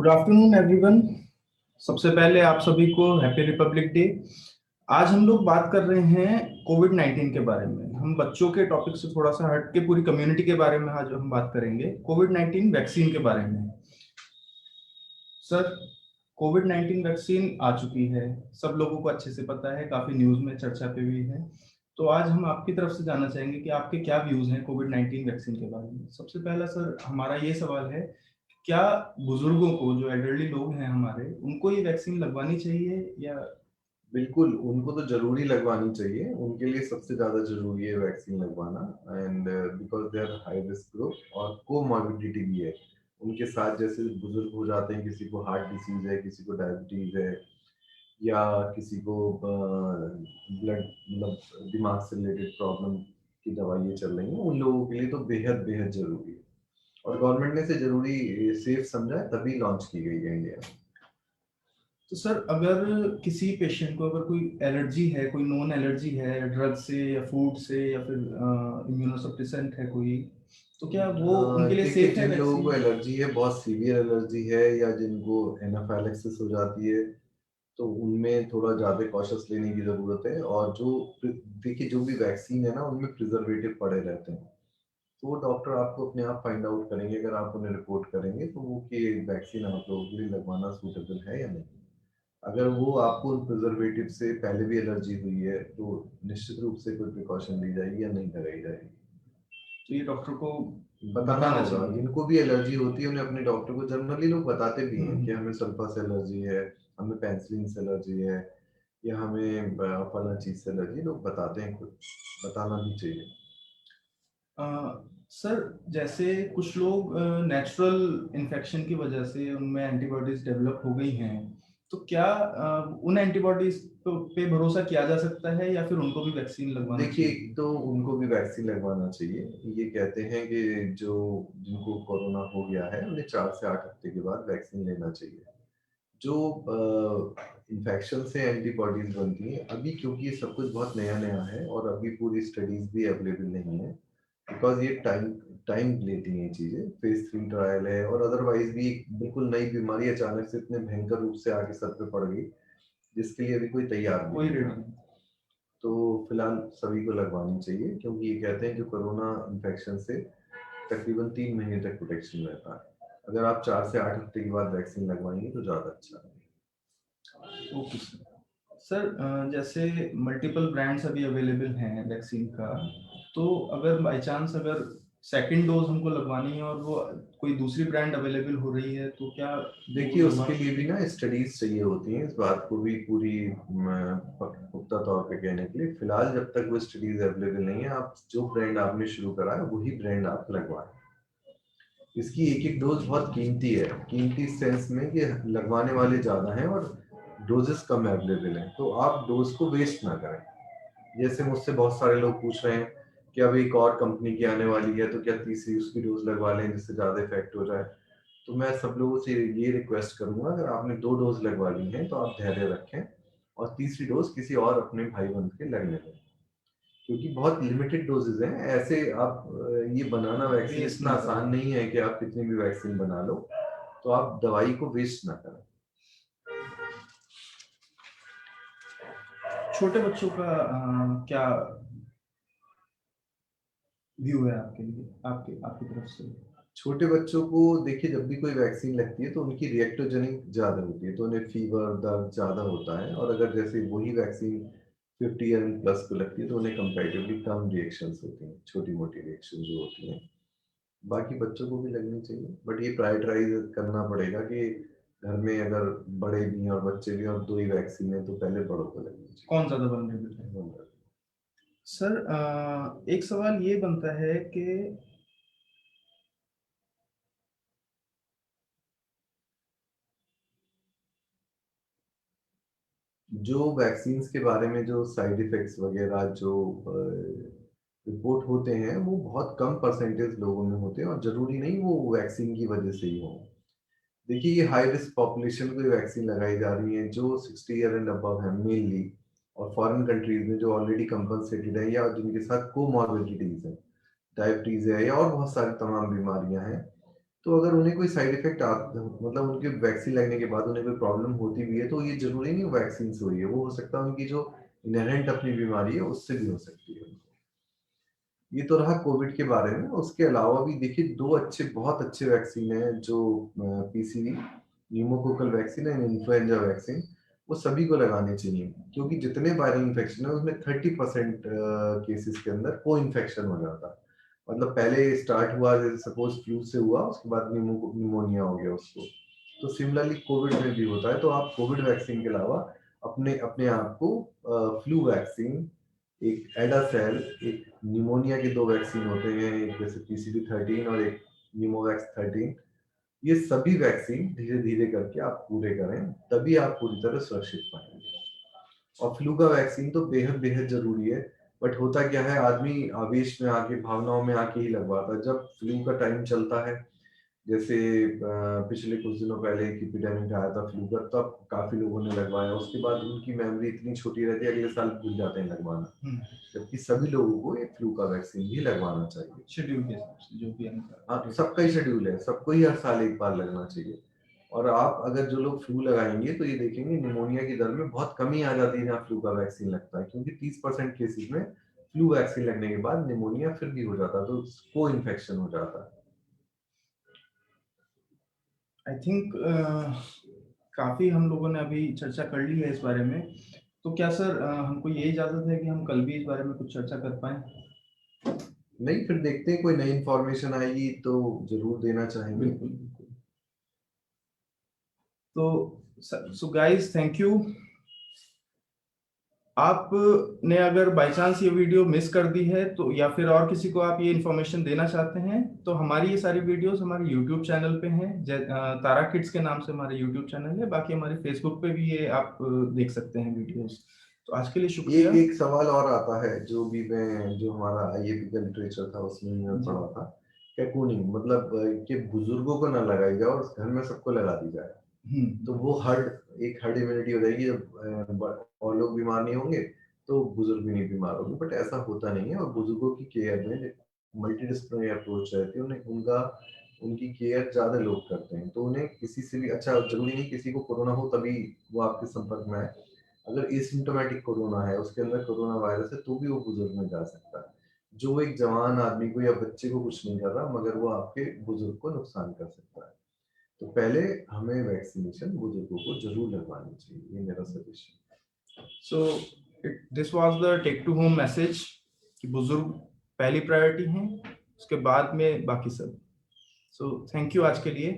Good afternoon everyone. सबसे पहले आप सभी को हैप्पी रिपब्लिक डे। आज हम लोग बात कर रहे हैं कोविड 19 के बारे में। हम बच्चों के टॉपिक से थोड़ा सा हट के पूरी कम्युनिटी के बारे में आज हम बात करेंगे, कोविड 19 वैक्सीन के बारे में। सर, कोविड 19 वैक्सीन आ चुकी है, सब लोगों को अच्छे से पता है, काफी न्यूज में चर्चा पे भी है। तो आज हम आपकी तरफ से जानना चाहेंगे कि आपके क्या व्यूज हैं कोविड 19 वैक्सीन के बारे में। सबसे पहला सर हमारा ये सवाल है, क्या बुजुर्गों को, जो एल्डरली लोग हैं हमारे, उनको ये वैक्सीन लगवानी चाहिए या? बिल्कुल, उनको तो जरूरी लगवानी चाहिए। उनके लिए सबसे ज्यादा जरूरी है वैक्सीन लगवाना। And because they are high risk group और कोमॉर्बिडिटी भी है उनके साथ। जैसे बुजुर्ग हो जाते हैं, किसी को हार्ट डिसीज है, किसी को डायबिटीज है, या किसी को ब्लड मतलब दिमाग से रिलेटेड प्रॉब्लम की दवाइयाँ चल रही हैं, उन लोगों के लिए तो बेहद बेहद जरूरी है। और गवर्नमेंट ने इसे जरूरी सेफ समझा है, तभी लॉन्च की गई है इंडिया में। तो सर, अगर किसी पेशेंट को अगर कोई एलर्जी है, कोई नॉन एलर्जी है ड्रग से या फूड से या फिर इम्यूनोसप्रेसेंट है कोई, तो क्या वो उनके लिए देखिए, सेफ है जिन लोगों को वैक्सीन? एलर्जी है, बहुत सीवियर एलर्जी है, या जिनको एनाफाइलैक्सिस हो जाती है, तो उनमें थोड़ा ज्यादा कॉशियस लेने की जरूरत है। और जो देखिए, जो भी वैक्सीन है ना, उनमें प्रिजर्वेटिव पड़े रहते हैं, तो वो डॉक्टर आपको अपने आप फाइंड आउट करेंगे। अगर आप उन्हें रिपोर्ट करेंगे तो वो कि वैक्सीन आप लोगों के लिए लगवाना सूटेबल है या नहीं। अगर वो आपको उन प्रिजर्वेटिव से पहले भी एलर्जी हुई है, तो निश्चित रूप से कोई प्रिकॉशन ली जाएगी या नहीं कराई जाएगी। तो ये डॉक्टर को बताना बताना होगा। चाहिए। जिनको भी एलर्जी होती है, उन्हें अपने डॉक्टर को, जनरली लोग बताते भी हैं कि हम्म। हमें सल्फा से एलर्जी है, हमें पेनिसिलिन से एलर्जी है, या हमें फला चीज से एलर्जी। लोग बताते हैं खुद, बताना भी चाहिए। सर, जैसे कुछ लोग नेचुरल इन्फेक्शन की वजह से उनमें एंटीबॉडीज डेवलप हो गई हैं, तो क्या उन एंटीबॉडीज पे भरोसा किया जा सकता है या फिर उनको भी वैक्सीन लगवाना देखिए, चाहिए? तो उनको भी वैक्सीन लगवाना चाहिए। ये कहते हैं कि जो जिनको कोरोना हो गया है, उन्हें 4 से 8 हफ्ते के बाद वैक्सीन लेना चाहिए। जो इन्फेक्शन से एंटीबॉडीज बनती हैं अभी, क्योंकि ये सब कुछ बहुत नया नया है और अभी पूरी स्टडीज भी अवेलेबल नहीं है, बिकॉज ये टाइम टाइम लेती हैं चीजें। फेज 3 ट्रायल है, और अदरवाइज भी एक बिल्कुल नई बीमारी अचानक से इतने भयंकर रूप से आके सर पे पड़ गई, जिसके लिए अभी कोई तैयार भी कोई नहीं रेडी था। नहीं। तो फिलहाल सभी को लगवानी चाहिए, क्योंकि ये कहते हैं कि कोरोना इन्फेक्शन से तकरीबन 3 महीने तक प्रोटेक्शन रहता है। अगर आप 4 से 8 हफ्ते के बाद वैक्सीन लगवाएंगे तो ज्यादा अच्छा है। Okay sir. सर, जैसे मल्टीपल ब्रांड्स अभी अवेलेबल हैं वैक्सीन का, तो अगर बाई चांस अगर सेकंड डोज हमको लगवानी है और वो कोई दूसरी ब्रांड अवेलेबल हो रही है, तो क्या वो देखिए, लगवा उसके लिए सकते भी हैं? ना स्टडीज चाहिए होती हैं, इस बात को भी पूरी पुख्ता तौर पे कहने के लिए। फिलहाल जब तक वो स्टडीज अवेलेबल नहीं है, आप जो ब्रांड आपने शुरू करा है वही ब्रांड आप लगवाएं। इसकी एक एक डोज बहुत कीमती है, कीमती इस सेंस में कि लगवाने वाले ज्यादा हैं और डोजेस कम अवेलेबल हैं, तो आप डोज को वेस्ट ना करें। जैसे मुझसे बहुत सारे लोग पूछ रहे हैं कि अब एक और कंपनी की आने वाली है, तो क्या तीसरी उसकी डोज लगवा लें जिससे ज्यादा इफेक्ट हो जाए। तो मैं सब लोगों से ये रिक्वेस्ट करूंगा, अगर आपने 2 डोज लगवा ली हैं तो आप धैर्य रखें, और तीसरी डोज किसी और अपने भाई बंद के लगने दें, क्योंकि बहुत लिमिटेड डोजेज हैं ऐसे। आप ये बनाना वैक्सीन वेस्ट इतना ना आसान करें। नहीं है कि आप कितनी भी वैक्सीन बना लो। तो आप दवाई को वेस्ट ना करें। छोटे बच्चों का क्या व्यू है आपके लिए, आपके आपकी तरफ से? छोटे बच्चों को देखिए, जब भी कोई वैक्सीन लगती है तो उनकी रिएक्टोजेनिक ज्यादा होती है, तो उन्हें फीवर दर्द ज्यादा होता है। और अगर जैसे वही वैक्सीन 50 ईयर प्लस को लगती है, तो उन्हें कंपैरेटिवली कम रिएक्शंस होती हैं, छोटी मोटी रिएक्शन जो होती हैं। बाकी बच्चों को भी लगनी चाहिए, बट ये प्रायोरिटाइज करना पड़ेगा कि घर में अगर बड़े भी हैं और बच्चे भी हैं और दो ही वैक्सीन है, तो पहले बड़ों को लगनी कौन ज्यादा वल्नरेबल है? चाहिए। सर, एक सवाल ये बनता है कि जो वैक्सीन के बारे में जो साइड इफेक्ट्स वगैरह जो रिपोर्ट होते हैं, वो बहुत कम परसेंटेज लोगों में होते हैं, और जरूरी नहीं वो वैक्सीन की वजह से ही हो। देखिए, ये हाई रिस्क पॉपुलेशन को वैक्सीन लगाई जा रही है, जो 60 ईयर एंड अबव है मेनली, और फॉरेन कंट्रीज में जो ऑलरेडी कंपनसेटेड है, या जिनके साथ कोमॉर्बिडिटीज है, डायबिटीज है, या और बहुत सारी तमाम बीमारियां हैं। तो अगर उन्हें कोई साइड इफेक्ट मतलब उनके वैक्सीन लगने के बाद उन्हें कोई प्रॉब्लम होती भी है तो ये जरूरी नहीं वैक्सीन से हुई है, वो हो सकता है उनकी जो इनहेरेंट अपनी बीमारी है उससे भी हो सकती है। ये तो रहा कोविड के बारे में। उसके अलावा भी देखिए दो अच्छे, बहुत अच्छे वैक्सीन हैं जो PCV, pneumococcal vaccine and influenza vaccine, वो सभी को लगाने चाहिए क्योंकि जितने वायरल इन्फेक्शन है उसमें 30% केसेस के अंदर को इन्फेक्शन हो जाता है। मतलब पहले स्टार्ट हुआ जैसे सपोज फ्लू से हुआ, उसके बाद निमोनिया हो गया उसको। तो सिमिलरली कोविड में भी होता है। तो आप कोविड वैक्सीन के अलावा अपने अपने आप को फ्लू वैक्सीन, एक एडासेल, एक निमोनिया के दो वैक्सीन होते हैं, एक जैसे PCV13 और एक निमोवैक्स 13, ये सभी वैक्सीन धीरे धीरे करके आप पूरे करें, तभी आप पूरी तरह सुरक्षित पाएंगे। और फ्लू का वैक्सीन तो बेहद बेहद जरूरी है। बट होता क्या है, आदमी आवेश में आके, भावनाओं में आके ही लगवाता है। जब फ्लू का टाइम चलता है, जैसे पिछले कुछ दिनों पहले एक एपिडेमिक आया था फ्लू का, तब काफी लोगों ने लगवाया। उसके बाद उनकी मेमोरी इतनी छोटी रहती है, अगले साल भूल जाते हैं लगवाना। जबकि सभी लोगों को एक फ्लू का वैक्सीन भी लगवाना चाहिए, शेड्यूल के हिसाब से जो भी हाँ, सबका ही शेड्यूल है, सबको ही हर साल एक बार लगना चाहिए। और आप अगर जो लोग फ्लू लगाएंगे तो ये देखेंगे निमोनिया की दर में बहुत कमी आ जाती है जहाँ फ्लू का वैक्सीन लगता है, क्योंकि 30% केसेस में फ्लू वैक्सीन लगने के बाद निमोनिया फिर भी हो जाता है, तो को इन्फेक्शन हो जाता है। आई थिंक काफी हम लोगों ने अभी चर्चा कर ली है इस बारे में। तो क्या सर हमको ये इजाजत है कि हम कल भी इस बारे में कुछ चर्चा कर पाए? नहीं, फिर देखते हैं, कोई नई इंफॉर्मेशन आएगी तो जरूर देना चाहेंगे। बिल्कुल बिल्कुल। तो सो गाइस, थैंक यू। आपने अगर बाय चांस ये वीडियो मिस कर दी है तो, या फिर और किसी को आप ये इन्फॉर्मेशन देना चाहते हैं, तो हमारी ये सारी वीडियोस हमारे यूट्यूब चैनल पे हैं। तारा किड्स के नाम से हमारा यूट्यूब चैनल है। बाकी हमारे फेसबुक पे भी ये आप देख सकते हैं वीडियोस। तो आज के लिए शुक्रिया। एक सवाल और आता है, जो हमारा IAP का लिटरेचर था उसमें मैं जी। पढ़ा था, कैकूनिंग, मतलब कि बुजुर्गों को ना लगाई जाए और घर में सबको लगा दी जाए। तो वो एक हर्ड इम्यूनिटी हो जाएगी। जब और लोग बीमार नहीं होंगे तो बुजुर्ग भी नहीं बीमार होंगे। बट ऐसा होता नहीं है, और बुजुर्गों की केयर में मल्टीडिसिप्लिनरी अप्रोच रहती है। उनकी केयर ज्यादा लोग करते हैं, तो उन्हें किसी से भी, अच्छा जरूरी नहीं किसी को कोरोना हो तभी वो आपके संपर्क में आए। अगर एसिम्प्टोमेटिक कोरोना है, उसके अंदर कोरोना वायरस है, तो भी वो बुजुर्ग में जा सकता है। जो एक जवान आदमी को या बच्चे को कुछ नहीं कर रहा, मगर वो आपके बुजुर्ग को नुकसान कर सकता है। तो पहले हमें वैक्सीनेशन बुजुर्गों को जरूर लगवानी चाहिए, ये मेरा suggestion. So this was the take to home message कि बुजुर्ग पहली प्रायोरिटी हैं, उसके बाद में बाकी सब। सो थैंक यू आज के लिए।